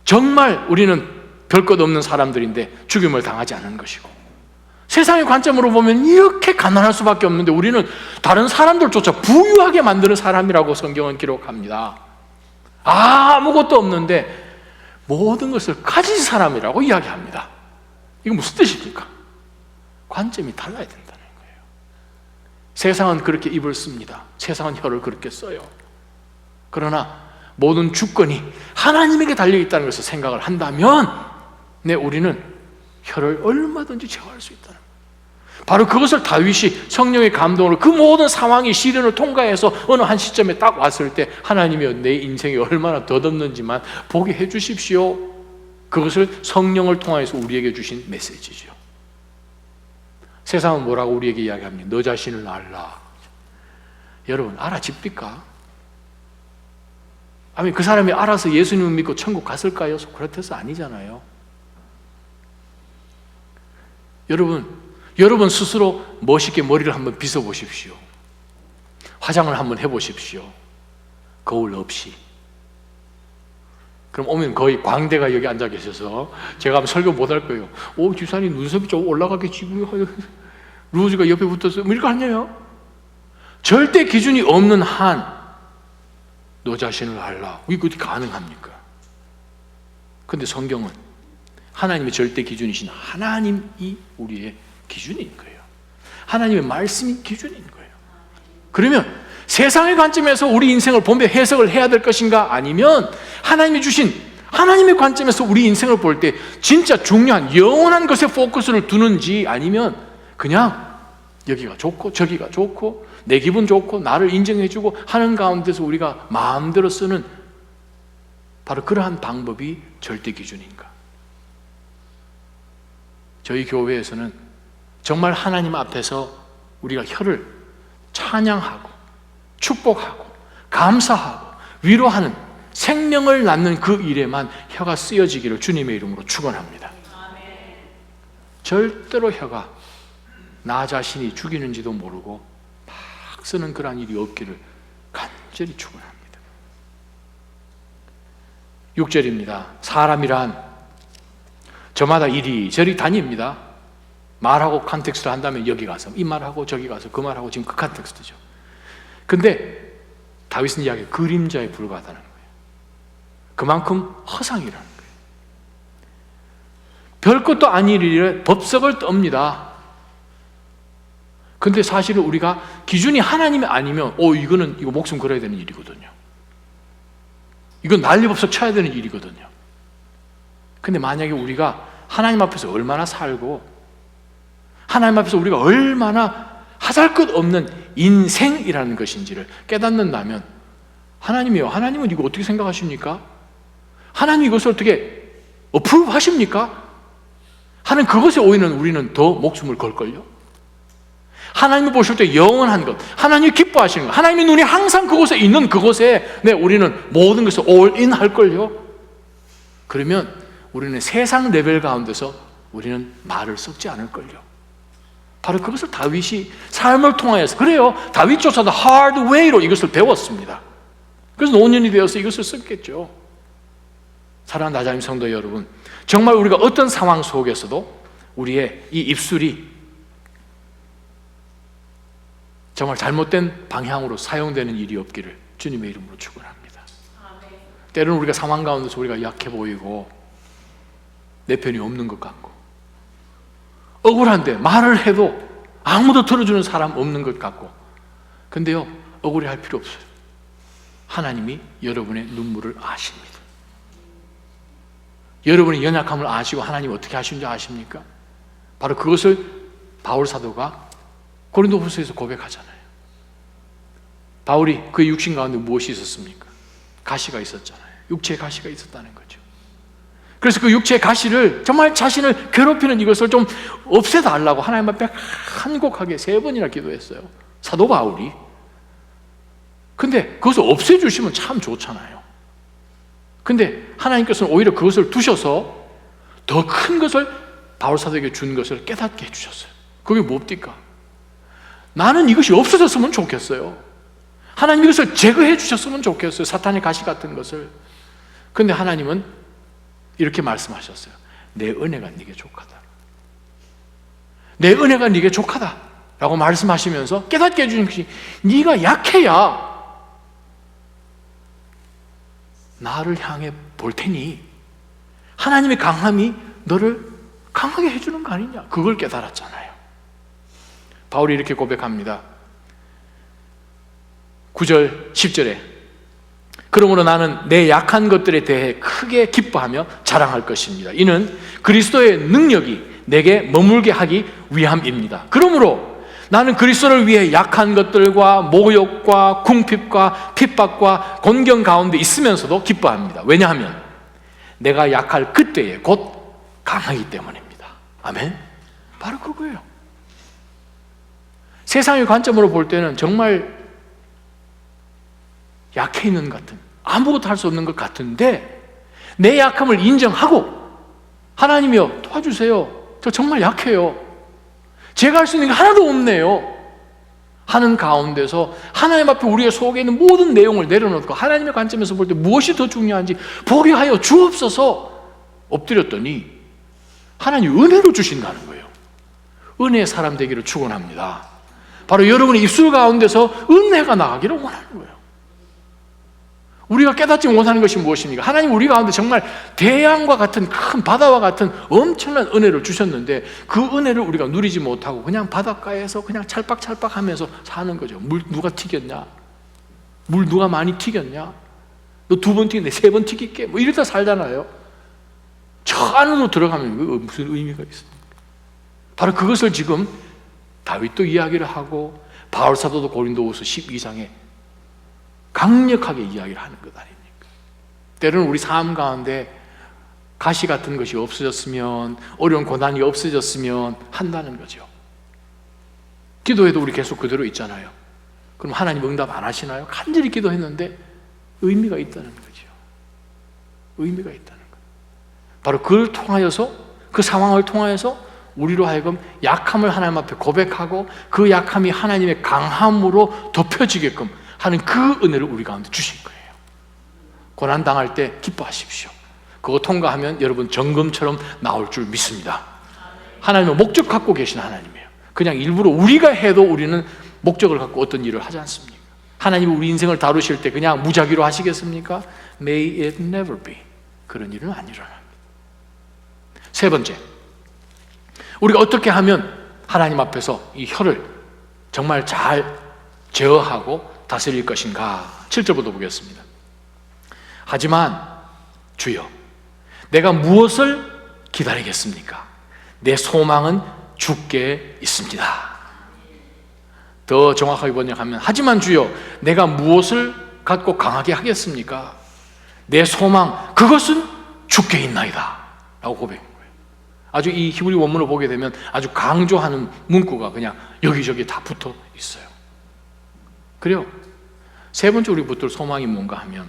정말 우리는 별 것 없는 사람들인데 죽임을 당하지 않은 것이고, 세상의 관점으로 보면 이렇게 가난할 수밖에 없는데 우리는 다른 사람들조차 부유하게 만드는 사람이라고 성경은 기록합니다. 아무것도 없는데 모든 것을 가진 사람이라고 이야기합니다. 이거 무슨 뜻입니까? 관점이 달라야 된다는 거예요. 세상은 그렇게 입을 씁니다. 세상은 혀를 그렇게 써요. 그러나 모든 주권이 하나님에게 달려있다는 것을 생각을 한다면 우리는 혀를 얼마든지 제어할 수 있다는 거예요. 바로 그것을 다윗이 성령의 감동으로 그 모든 상황이 시련을 통과해서 어느 한 시점에 딱 왔을 때 하나님이 내 인생이 얼마나 덧없는지만 보게 해 주십시오. 그것을 성령을 통해서 우리에게 주신 메시지죠. 세상은 뭐라고 우리에게 이야기합니까? 너 자신을 알라. 여러분 알아집니까? 아니 그 사람이 알아서 예수님을 믿고 천국 갔을까요? 소크라테스 아니잖아요. 여러분 스스로 멋있게 머리를 한번 빗어보십시오. 화장을 한번 해보십시오. 거울 없이. 그럼 오면 거의 광대가 여기 앉아 계셔서 제가 한번 설교 못 할 거예요. 집사님 눈썹이 좀 올라가겠지고요. 루즈가 옆에 붙었어요. 이렇게 하냐요? 절대 기준이 없는 한 너 자신을 알라. 이게 어떻게 가능합니까? 근데 성경은 하나님의 절대 기준이신 하나님이 우리의 기준인 거예요. 하나님의 말씀이 기준인 거예요. 그러면 세상의 관점에서 우리 인생을 보며 해석을 해야 될 것인가? 아니면 하나님이 주신 하나님의 관점에서 우리 인생을 볼 때 진짜 중요한 영원한 것에 포커스를 두는지, 아니면 그냥 여기가 좋고 저기가 좋고 내 기분 좋고 나를 인정해주고 하는 가운데서 우리가 마음대로 쓰는 바로 그러한 방법이 절대 기준인가? 저희 교회에서는 정말 하나님 앞에서 우리가 혀를 찬양하고 축복하고 감사하고 위로하는 생명을 낳는 그 일에만 혀가 쓰여지기를 주님의 이름으로 축원합니다. 절대로 혀가 나 자신이 죽이는지도 모르고 막 쓰는 그러한 일이 없기를 간절히 축원합니다. 6절입니다. 사람이란 저마다 이리저리 다닙니다. 말하고 컨텍스트를 한다면 여기 가서 이 말하고 저기 가서 그 말하고 지금 그 컨텍스트죠. 근데 다윗은 이야기 그림자에 불과하다는 거예요. 그만큼 허상이라는 거예요. 별것도 아닌 일에 법석을 떱니다. 근데 사실은 우리가 기준이 하나님이 아니면 이거 목숨 걸어야 되는 일이거든요. 이건 난리법석 쳐야 되는 일이거든요. 근데 만약에 우리가 하나님 앞에서 얼마나 살고 하나님 앞에서 우리가 얼마나 하잘것없는 인생이라는 것인지를 깨닫는다면 하나님은 이거 어떻게 생각하십니까? 하나님 이것을 어떻게 어프로브 하십니까? 하는 그것에 오히려 우리는 더 목숨을 걸걸요. 하나님이 보실 때 영원한 것, 하나님이 기뻐하시는 것, 하나님의 눈이 항상 그곳에 있는 그곳에 우리는 모든 것을 올인 할걸요. 그러면 우리는 세상 레벨 가운데서 우리는 말을 섞지 않을걸요. 바로 그것을 다윗이 삶을 통하여서, 그래요, 다윗조차도 hard way로 이것을 배웠습니다. 그래서 노년이 되어서 이것을 썼겠죠. 사랑하는 나자님 성도 여러분, 정말 우리가 어떤 상황 속에서도 우리의 이 입술이 정말 잘못된 방향으로 사용되는 일이 없기를 주님의 이름으로 축원합니다. 때로는 우리가 상황 가운데서 우리가 약해 보이고 내 편이 없는 것 같고 억울한데 말을 해도 아무도 들어주는 사람 없는 것 같고, 근데요, 억울해할 필요 없어요. 하나님이 여러분의 눈물을 아십니다. 여러분의 연약함을 아시고 하나님이 어떻게 하시는지 아십니까? 바로 그것을 바울 사도가 고린도후서에서 고백하잖아요. 바울이 그의 육신 가운데 무엇이 있었습니까? 가시가 있었잖아요. 육체의 가시가 있었다는 거죠. 그래서 그 육체의 가시를, 정말 자신을 괴롭히는 이것을 좀 없애달라고 하나님 앞에 한곡하게 3번이나 기도했어요, 사도 바울이. 근데 그것을 없애주시면 참 좋잖아요. 근데 하나님께서는 오히려 그것을 두셔서 더 큰 것을 바울 사도에게 준 것을 깨닫게 해주셨어요. 그게 뭡니까? 나는 이것이 없어졌으면 좋겠어요. 하나님 이것을 제거해 주셨으면 좋겠어요, 사탄의 가시 같은 것을. 근데 하나님은 이렇게 말씀하셨어요. 내 은혜가 네게 족하다. 내 은혜가 네게 족하다 라고 말씀하시면서 깨닫게 해주는 것이, 네가 약해야 나를 향해 볼 테니 하나님의 강함이 너를 강하게 해주는 거 아니냐, 그걸 깨달았잖아요. 바울이 이렇게 고백합니다. 9절 10절에 그러므로 나는 내 약한 것들에 대해 크게 기뻐하며 자랑할 것입니다. 이는 그리스도의 능력이 내게 머물게 하기 위함입니다. 그러므로 나는 그리스도를 위해 약한 것들과 모욕과 궁핍과 핍박과 곤경 가운데 있으면서도 기뻐합니다. 왜냐하면 내가 약할 그때에 곧 강하기 때문입니다. 아멘. 바로 그거예요. 세상의 관점으로 볼 때는 정말 약해 있는 것 같은, 아무것도 할 수 없는 것 같은데, 내 약함을 인정하고 하나님이여 도와주세요, 저 정말 약해요, 제가 할 수 있는 게 하나도 없네요 하는 가운데서 하나님 앞에 우리의 속에 있는 모든 내용을 내려놓고 하나님의 관점에서 볼 때 무엇이 더 중요한지 보게 하여 주옵소서 엎드렸더니 하나님 은혜로 주신다는 거예요. 은혜의 사람 되기를 축원합니다. 바로 여러분의 입술 가운데서 은혜가 나가기를 원하는 거예요. 우리가 깨닫지 못하는 것이 무엇입니까? 하나님 우리 가운데 정말 대양과 같은 큰 바다와 같은 엄청난 은혜를 주셨는데 그 은혜를 우리가 누리지 못하고 그냥 바닷가에서 그냥 찰박찰박 하면서 사는 거죠. 물 누가 튀겼냐? 물 누가 많이 튀겼냐? 너 2번 튀겼네, 3번 튀길게, 뭐 이러다 살잖아요. 저 안으로 들어가면 무슨 의미가 있습니까? 바로 그것을 지금 다윗도 이야기를 하고 바울 사도도 고린도후서 12장에 강력하게 이야기를 하는 것 아닙니까? 때로는 우리 삶 가운데 가시 같은 것이 없어졌으면, 어려운 고난이 없어졌으면 한다는 거죠. 기도해도 우리 계속 그대로 있잖아요. 그럼 하나님 응답 안 하시나요? 간절히 기도했는데 의미가 있다는 거죠. 의미가 있다는 거예요. 바로 그걸 통하여서, 그 상황을 통하여서 우리로 하여금 약함을 하나님 앞에 고백하고 그 약함이 하나님의 강함으로 덮여지게끔 하는 그 은혜를 우리 가운데 주신 거예요. 고난당할 때 기뻐하십시오. 그거 통과하면 여러분 정금처럼 나올 줄 믿습니다. 하나님은 목적 갖고 계신 하나님이에요. 그냥 일부러 우리가 해도 우리는 목적을 갖고 어떤 일을 하지 않습니까? 하나님이 우리 인생을 다루실 때 그냥 무작위로 하시겠습니까? May it never be. 그런 일은 안 일어납니다. 세 번째, 우리가 어떻게 하면 하나님 앞에서 이 혀를 정말 잘 제어하고 다스릴 것인가? 7절부터 보겠습니다. 하지만 주여, 내가 무엇을 기다리겠습니까? 내 소망은 주께 있습니다. 더 정확하게 번역하면, 하지만 주여, 내가 무엇을 갖고 강하게 하겠습니까? 내 소망, 그것은 주께 있나이다 라고 고백한 거예요. 아주 이 히브리 원문을 보게 되면 아주 강조하는 문구가 그냥 여기저기 다 붙어 있어요. 그래요. 세 번째 우리 붙들 소망이 뭔가 하면,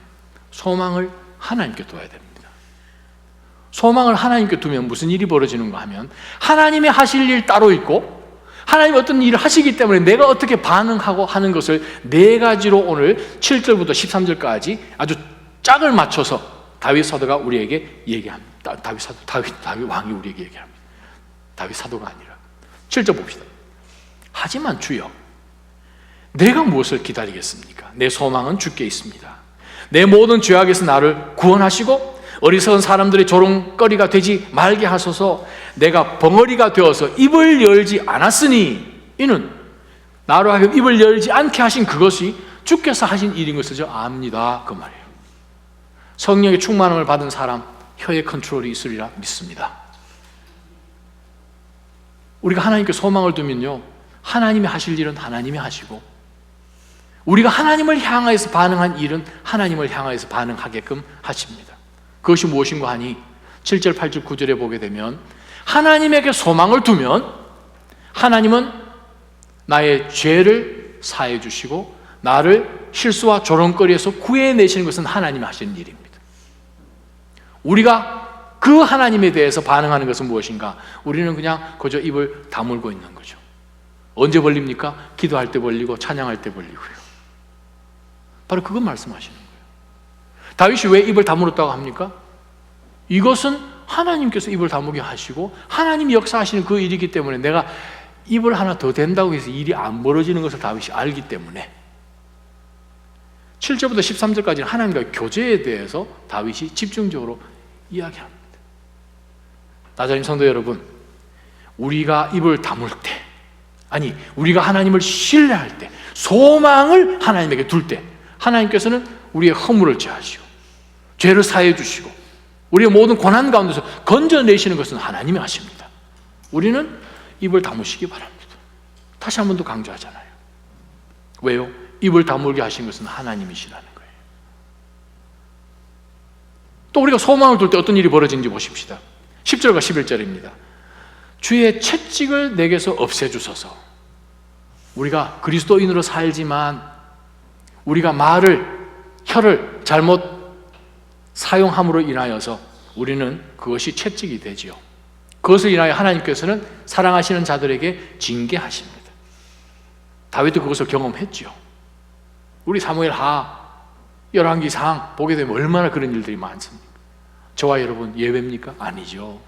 소망을 하나님께 둬야 됩니다. 소망을 하나님께 두면 무슨 일이 벌어지는가 하면, 하나님이 하실 일 따로 있고 하나님이 어떤 일을 하시기 때문에 내가 어떻게 반응하고 하는 것을 네 가지로 오늘 7절부터 13절까지 아주 짝을 맞춰서 다윗 사도가 우리에게 얘기합니다. 다윗 왕이 우리에게 얘기합니다. 다윗 사도가 아니라 7절 봅시다. 하지만 주여, 내가 무엇을 기다리겠습니까? 내 소망은 주께 있습니다. 내 모든 죄악에서 나를 구원하시고 어리석은 사람들의 조롱거리가 되지 말게 하소서. 내가 벙어리가 되어서 입을 열지 않았으니, 이는 나로 하여금 입을 열지 않게 하신 그것이 주께서 하신 일인 것을 저 압니다. 그 말이에요. 성령의 충만함을 받은 사람, 혀의 컨트롤이 있으리라 믿습니다. 우리가 하나님께 소망을 두면요, 하나님이 하실 일은 하나님이 하시고, 우리가 하나님을 향하여서 반응한 일은 하나님을 향하여서 반응하게끔 하십니다. 그것이 무엇인가 하니 7절, 8절, 9절에 보게 되면, 하나님에게 소망을 두면 하나님은 나의 죄를 사해 주시고 나를 실수와 조롱거리에서 구해내시는 것은 하나님이 하시는 일입니다. 우리가 그 하나님에 대해서 반응하는 것은 무엇인가? 우리는 그냥 그저 입을 다물고 있는 거죠. 언제 벌립니까? 기도할 때 벌리고 찬양할 때 벌리고요. 바로 그것 말씀하시는 거예요. 다윗이 왜 입을 다물었다고 합니까? 이것은 하나님께서 입을 다물게 하시고 하나님이 역사하시는 그 일이기 때문에 내가 입을 하나 더 댄다고 해서 일이 안 벌어지는 것을 다윗이 알기 때문에 7절부터 13절까지는 하나님과의 교제에 대해서 다윗이 집중적으로 이야기합니다. 나자님 성도 여러분, 우리가 입을 다물 때, 아니 우리가 하나님을 신뢰할 때, 소망을 하나님에게 둘 때, 하나님께서는 우리의 허물을 제하시고 죄를 사해 주시고 우리의 모든 고난 가운데서 건져내시는 것은 하나님이 하십니다. 우리는 입을 다무시기 바랍니다. 다시 한 번 더 강조하잖아요. 왜요? 입을 다물게 하신 것은 하나님이시라는 거예요. 또 우리가 소망을 둘 때 어떤 일이 벌어지는지 보십시다. 10절과 11절입니다. 주의 채찍을 내게서 없애주소서. 우리가 그리스도인으로 살지만 우리가 혀를 잘못 사용함으로 인하여서 우리는 그것이 채찍이 되지요. 그것을 인하여 하나님께서는 사랑하시는 자들에게 징계하십니다. 다윗도 그것을 경험했죠. 우리 사무엘하, 열왕기상 보게 되면 얼마나 그런 일들이 많습니까? 저와 여러분 예외입니까? 아니죠.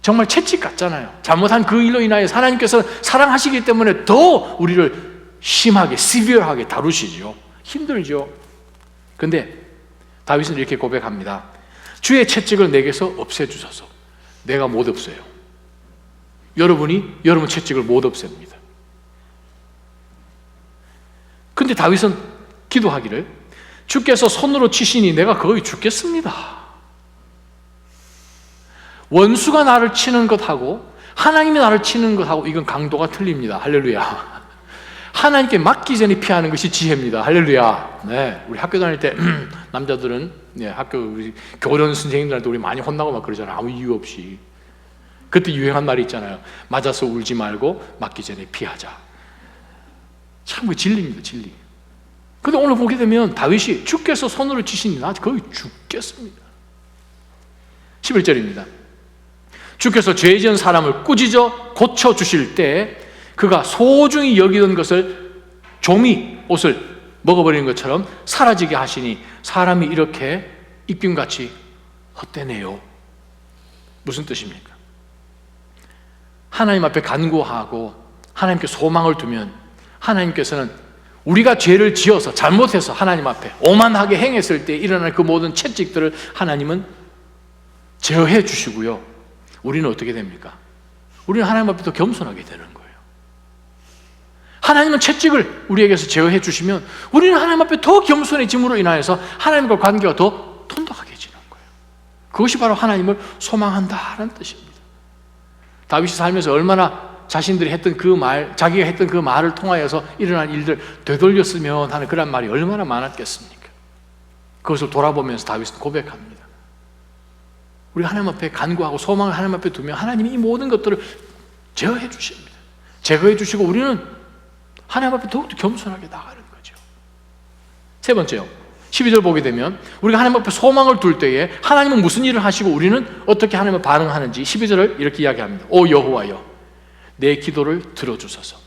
정말 채찍 같잖아요. 잘못한 그 일로 인하여 하나님께서 사랑하시기 때문에 더 우리를 심하게, 시비어하게 다루시죠. 힘들죠. 그런데 다윗은 이렇게 고백합니다. 주의 채찍을 내게서 없애주소서. 내가 못 없애요. 여러분이 여러분 채찍을 못 없앱니다. 근데 다윗은 기도하기를, 주께서 손으로 치시니 내가 거의 죽겠습니다. 원수가 나를 치는 것하고 하나님이 나를 치는 것하고 이건 강도가 틀립니다. 할렐루야. 하나님께 맞기 전에 피하는 것이 지혜입니다. 할렐루야. 네, 우리 학교 다닐 때 남자들은 학교 우리 교련 선생님들한테 우리 많이 혼나고 막 그러잖아요. 아무 이유 없이. 그때 유행한 말이 있잖아요. 맞아서 울지 말고 맞기 전에 피하자. 참 그 진리입니다. 진리. 근데 오늘 보게 되면 다윗이 주께서 손으로 치시니 나 거의 죽겠습니다. 11절입니다. 주께서 죄 지은 사람을 꾸짖어 고쳐주실 때 그가 소중히 여기던 것을 종이 옷을 먹어버리는 것처럼 사라지게 하시니 사람이 이렇게 입김같이 헛되네요. 무슨 뜻입니까? 하나님 앞에 간구하고 하나님께 소망을 두면 하나님께서는 우리가 죄를 지어서 잘못해서 하나님 앞에 오만하게 행했을 때 일어날 그 모든 채찍들을 하나님은 제어해 주시고요. 우리는 어떻게 됩니까? 우리는 하나님 앞에 더 겸손하게 되는 거예요. 하나님은 채찍을 우리에게서 제어해 주시면 우리는 하나님 앞에 더 겸손해짐으로 인하여서 하나님과 관계가 더 돈독해지는 거예요. 그것이 바로 하나님을 소망한다라는 뜻입니다. 다윗이 살면서 얼마나 자신들이 했던 그 말, 자기가 했던 그 말을 통하여서 일어난 일들 되돌렸으면 하는 그런 말이 얼마나 많았겠습니까? 그것을 돌아보면서 다윗은 고백합니다. 우리가 하나님 앞에 간구하고 소망을 하나님 앞에 두면 하나님이 이 모든 것들을 제어해 주십니다. 제거해 주시고 우리는 하나님 앞에 더욱더 겸손하게 나가는 거죠. 세 번째요, 12절 보게 되면 우리가 하나님 앞에 소망을 둘 때에 하나님은 무슨 일을 하시고 우리는 어떻게 하나님을 반응하는지 12절을 이렇게 이야기합니다. 오 여호와여, 내 기도를 들어주소서.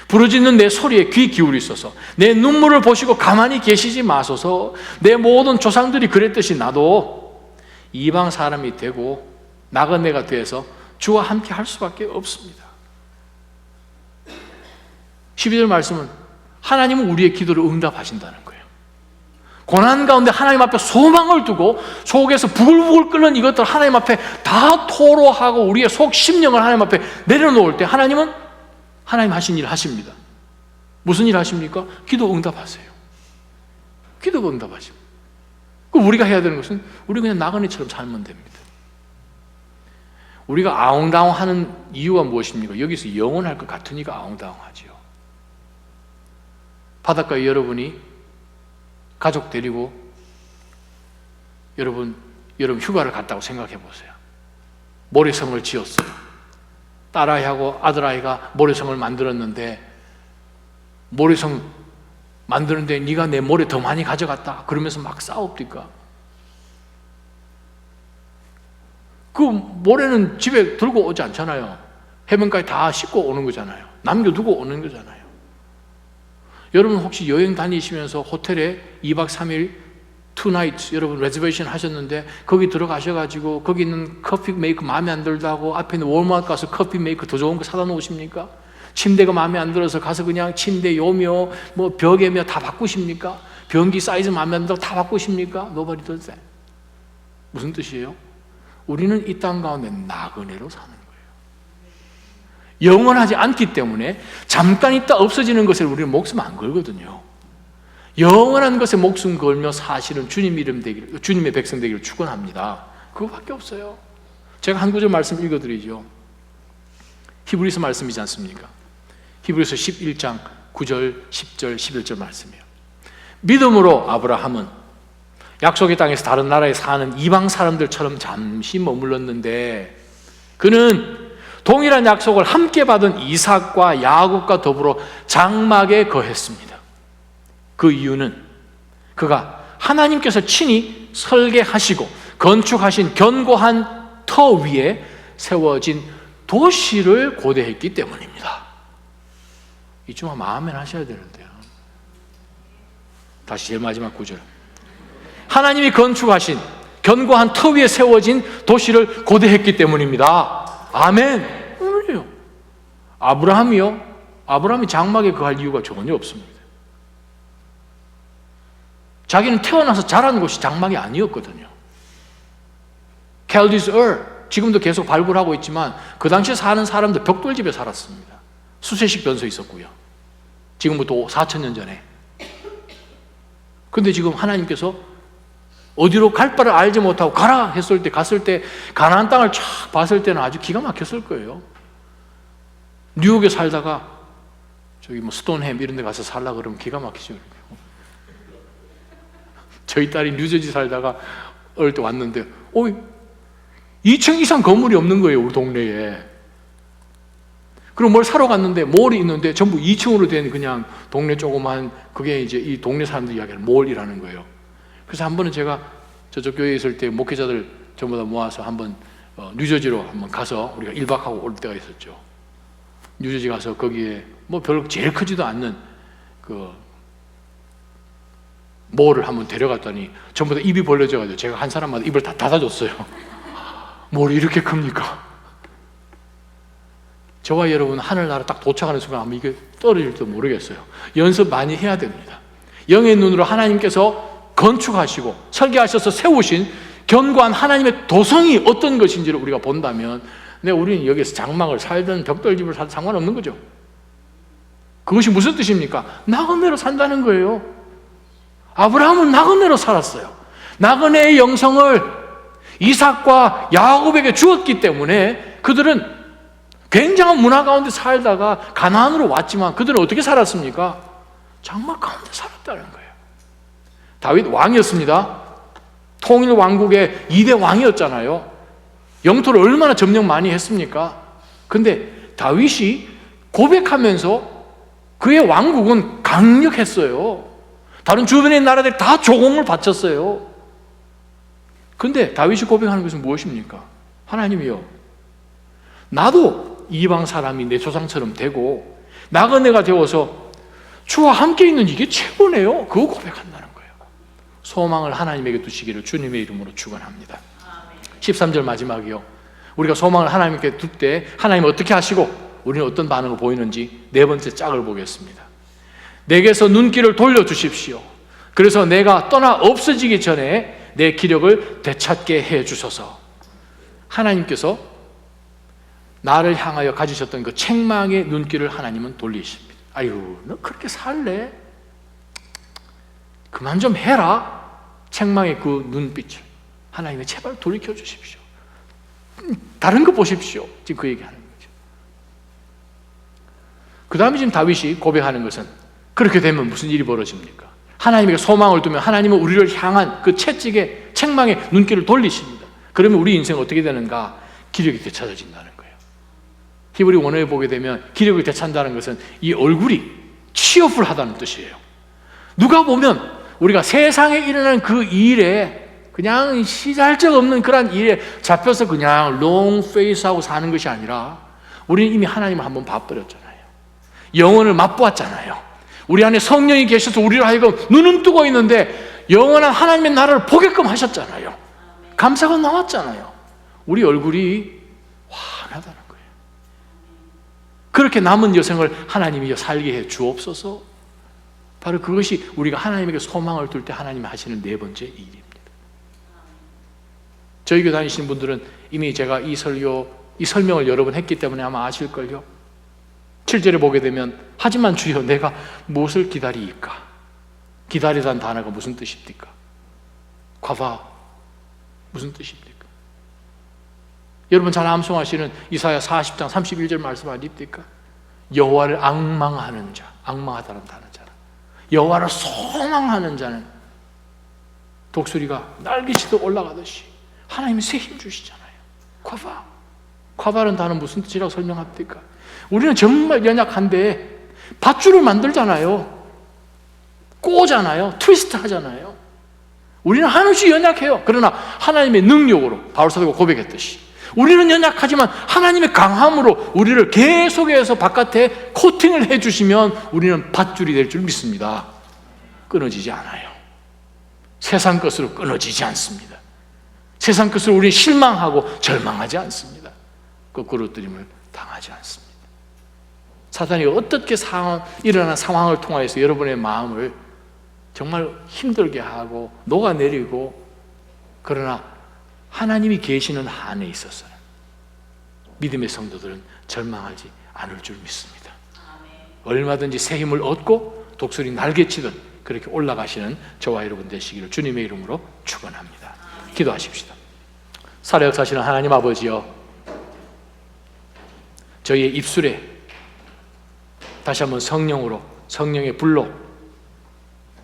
부르짖는 내 소리에 귀 기울이소서. 내 눈물을 보시고 가만히 계시지 마소서. 내 모든 조상들이 그랬듯이 나도 이방 사람이 되고 나그네가 돼서 주와 함께 할 수밖에 없습니다. 12절 말씀은 하나님은 우리의 기도를 응답하신다는 거예요. 고난 가운데 하나님 앞에 소망을 두고 속에서 부글부글 끓는 이것들 하나님 앞에 다 토로하고 우리의 속 심령을 하나님 앞에 내려놓을 때 하나님은 하나님 하신 일 하십니다. 무슨 일 하십니까? 기도 응답하세요. 기도 응답하십니다. 그럼 우리가 해야 되는 것은 우리 그냥 나그네처럼 살면 됩니다. 우리가 아웅다웅하는 이유가 무엇입니까? 여기서 영원할 것 같으니까 아웅다웅하지요. 바닷가에 여러분이 가족 데리고 여러분 휴가를 갔다고 생각해 보세요. 모래성을 지었어요. 딸아이하고 아들아이가 모래성을 만들었는데 모래성 만드는데 네가 내 모래 더 많이 가져갔다 그러면서 막 싸웁니까? 그 모래는 집에 들고 오지 않잖아요. 해변까지 다 싣고 오는 거잖아요. 남겨두고 오는 거잖아요. 여러분 혹시 여행 다니시면서 호텔에 2박 3일 2night 여러분 레저베이션 하셨는데 거기 들어가셔가지고 거기 있는 커피 메이커 마음에 안 들다고 앞에 있는 월마트 가서 커피 메이커 더 좋은 거 사다 놓으십니까? 침대가 마음에 안 들어서 가서 그냥 침대 요며 뭐 벽에며 다 바꾸십니까? 변기 사이즈 마음에 안 들어 다 바꾸십니까? Nobody does that. 무슨 뜻이에요? 우리는 이 땅 가운데 나그네로 사는 거예요. 영원하지 않기 때문에 잠깐 있다 없어지는 것에 우리는 목숨 안 걸거든요. 영원한 것에 목숨 걸며 사실은 주님 이름 되기를, 주님의 백성 되기를 축원합니다. 그거밖에 없어요. 제가 한 구절 말씀 읽어드리죠. 히브리서 말씀이지 않습니까? 히브리서 11장 9절, 10절, 11절 말씀이에요. 믿음으로 아브라함은 약속의 땅에서 다른 나라에 사는 이방 사람들처럼 잠시 머물렀는데 그는 동일한 약속을 함께 받은 이삭과 야곱과 더불어 장막에 거했습니다. 그 이유는 그가 하나님께서 친히 설계하시고 건축하신 견고한 터 위에 세워진 도시를 고대했기 때문입니다. 이쯤 마음에 하셔야 되는데요. 다시 제일 마지막 구절. 하나님이 건축하신 견고한 터 위에 세워진 도시를 고대했기 때문입니다. 아멘. 오늘이요. 아브라함이 장막에 거할 이유가 전혀 없습니다. 자기는 태어나서 자란 곳이 장막이 아니었거든요. 캘디스 지금도 계속 발굴하고 있지만 그 당시에 사는 사람들 벽돌집에 살았습니다. 수세식 변소 있었고요. 지금부터 4,000년 전에. 근데 지금 하나님께서 어디로 갈 바를 알지 못하고 가라 했을 때 갔을 때 가나안 땅을 쫙 봤을 때는 아주 기가 막혔을 거예요. 뉴욕에 살다가 저기 뭐 스톤햄 이런 데 가서 살라 그러면 기가 막히죠. 저희 딸이 뉴저지 살다가 어릴 때 왔는데 2층 이상 건물이 없는 거예요, 우리 동네에. 그리고 뭘 사러 갔는데 몰이 있는데 전부 2층으로 된 그냥 동네 조그만, 그게 이제 이 동네 사람들 이야기하는 몰이라는 거예요. 그래서 한 번은 제가 저쪽 교회에 있을 때 목회자들 전부 다 모아서 한번 뉴저지로 한번 가서 우리가 1박하고 올 때가 있었죠. 뉴저지 가서 거기에 뭐 별로 제일 크지도 않는 그 몰을 한번 데려갔더니 전부 다 입이 벌려져가지고 제가 한 사람마다 입을 다 닫아줬어요. 몰이 이렇게 큽니까? 저와 여러분 하늘나라 딱 도착하는 순간 아마 이게 떨어질지도 모르겠어요. 연습 많이 해야 됩니다. 영의 눈으로 하나님께서 건축하시고 설계하셔서 세우신 견고한 하나님의 도성이 어떤 것인지를 우리가 본다면, 우리는 여기서 장막을 살든 벽돌집을 살든 상관없는 거죠. 그것이 무슨 뜻입니까? 나그네로 산다는 거예요. 아브라함은 나그네로 살았어요. 나그네의 영성을 이삭과 야곱에게 주었기 때문에 그들은 굉장한 문화 가운데 살다가 가나안으로 왔지만 그들은 어떻게 살았습니까? 장막 가운데 살았다는 거예요. 다윗 왕이었습니다. 통일 왕국의 2대 왕이었잖아요. 영토를 얼마나 점령 많이 했습니까? 근데 다윗이 고백하면서 그의 왕국은 강력했어요. 다른 주변의 나라들이 다 조공을 바쳤어요. 근데 다윗이 고백하는 것은 무엇입니까? 하나님이요, 나도 이방 사람이 내 조상처럼 되고 나그네가 되어서 주와 함께 있는 이게 최고네요. 그거 고백한다는 거예요. 소망을 하나님에게 두시기를 주님의 이름으로 축원합니다. 13절 마지막이요. 우리가 소망을 하나님께 둘 때 하나님은 어떻게 하시고 우리는 어떤 반응을 보이는지 네 번째 짝을 보겠습니다. 내게서 눈길을 돌려주십시오. 그래서 내가 떠나 없어지기 전에 내 기력을 되찾게 해주소서. 하나님께서 나를 향하여 가지셨던 그 책망의 눈길을 하나님은 돌리십니다. 아유, 너 그렇게 살래? 그만 좀 해라. 책망의 그 눈빛을 하나님이 제발 돌이켜 주십시오. 다른 거 보십시오. 지금 그 얘기하는 거죠. 그 다음에 지금 다윗이 고백하는 것은, 그렇게 되면 무슨 일이 벌어집니까? 하나님에게 소망을 두면 하나님은 우리를 향한 그 채찍의 책망의 눈길을 돌리십니다. 그러면 우리 인생은 어떻게 되는가? 기력이 되찾아진다는 거예요. 히브리 원어에 보게 되면 기력이 되찾는다는 것은 이 얼굴이 치어풀하다는 뜻이에요. 누가 보면 우리가 세상에 일어나는 그 일에 그냥 시잘적 없는 그런 일에 잡혀서 그냥 롱페이스하고 사는 것이 아니라 우리는 이미 하나님을 한번 봐버렸잖아요. 영혼을 맛보았잖아요. 우리 안에 성령이 계셔서 우리를 하여금 눈은 뜨고 있는데 영원한 하나님의 나라를 보게끔 하셨잖아요. 감사가 나왔잖아요. 우리 얼굴이 환하다는 거예요. 그렇게 남은 여생을 하나님이 살게 해 주옵소서. 바로 그것이 우리가 하나님에게 소망을 둘 때 하나님이 하시는 네 번째 일입니다. 저희 교회 다니시는 분들은 이미 제가 이 설명을 여러 번 했기 때문에 아마 아실걸요. 7절에 보게 되면, 하지만 주여 내가 무엇을 기다리이까? 기다리다는 단어가 무슨 뜻입니까? 과바 무슨 뜻입니까? 여러분 잘 암송하시는 이사야 40장 31절 말씀 아닙니까? 여호와를 앙망하는 자, 앙망하다는 단어잖아. 여호와를 소망하는 자는 독수리가 날개치듯 올라가듯이 하나님이 새 힘 주시잖아요. 과바라는 단어는 무슨 뜻이라고 설명합니까? 우리는 정말 연약한데 밧줄을 만들잖아요. 꼬잖아요. 트위스트 하잖아요. 우리는 한없이 연약해요. 그러나 하나님의 능력으로 바울사도가 고백했듯이 우리는 연약하지만 하나님의 강함으로 우리를 계속해서 바깥에 코팅을 해주시면 우리는 밧줄이 될 줄 믿습니다. 끊어지지 않아요. 세상 것으로 끊어지지 않습니다. 세상 것으로 우리는 실망하고 절망하지 않습니다. 거꾸로 뜨림을 당하지 않습니다. 사탄이 어떻게 일어나는 상황을 통하여서 여러분의 마음을 정말 힘들게 하고 녹아내리고, 그러나 하나님이 계시는 한에 있어서는 믿음의 성도들은 절망하지 않을 줄 믿습니다. 얼마든지 새 힘을 얻고 독수리 날개치듯 그렇게 올라가시는 저와 여러분 되시기를 주님의 이름으로 축원합니다. 기도하십시다. 살아역사하시는 하나님 아버지여, 저희의 입술에 다시 한번 성령으로, 성령의 불로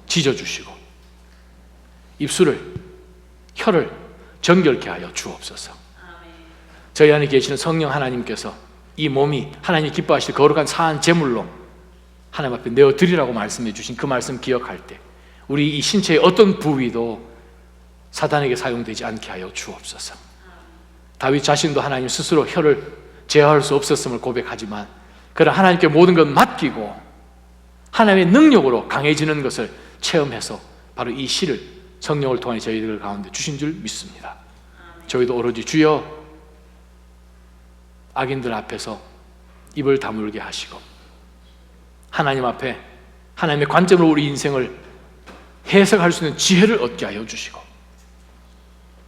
지져주시고 입술을, 혀를 정결케 하여 주옵소서. 저희 안에 계시는 성령 하나님께서 이 몸이 하나님이 기뻐하실 거룩한 사한 제물로 하나님 앞에 내어드리라고 말씀해 주신 그 말씀 기억할 때 우리 이 신체의 어떤 부위도 사단에게 사용되지 않게 하여 주옵소서. 다윗 자신도 하나님 스스로 혀를 제어할 수 없었음을 고백하지만 그러나 하나님께 모든 것 맡기고 하나님의 능력으로 강해지는 것을 체험해서 바로 이 시를 성령을 통해 저희들 가운데 주신 줄 믿습니다. 저희도 오로지 주여 악인들 앞에서 입을 다물게 하시고 하나님 앞에 하나님의 관점으로 우리 인생을 해석할 수 있는 지혜를 얻게 하여 주시고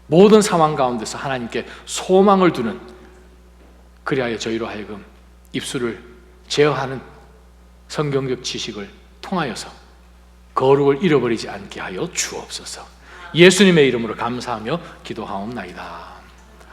모든 상황 가운데서 하나님께 소망을 두는 그리하여 저희로 하여금 입술을 제어하는 성경적 지식을 통하여서 거룩을 잃어버리지 않게 하여 주옵소서. 예수님의 이름으로 감사하며 기도하옵나이다.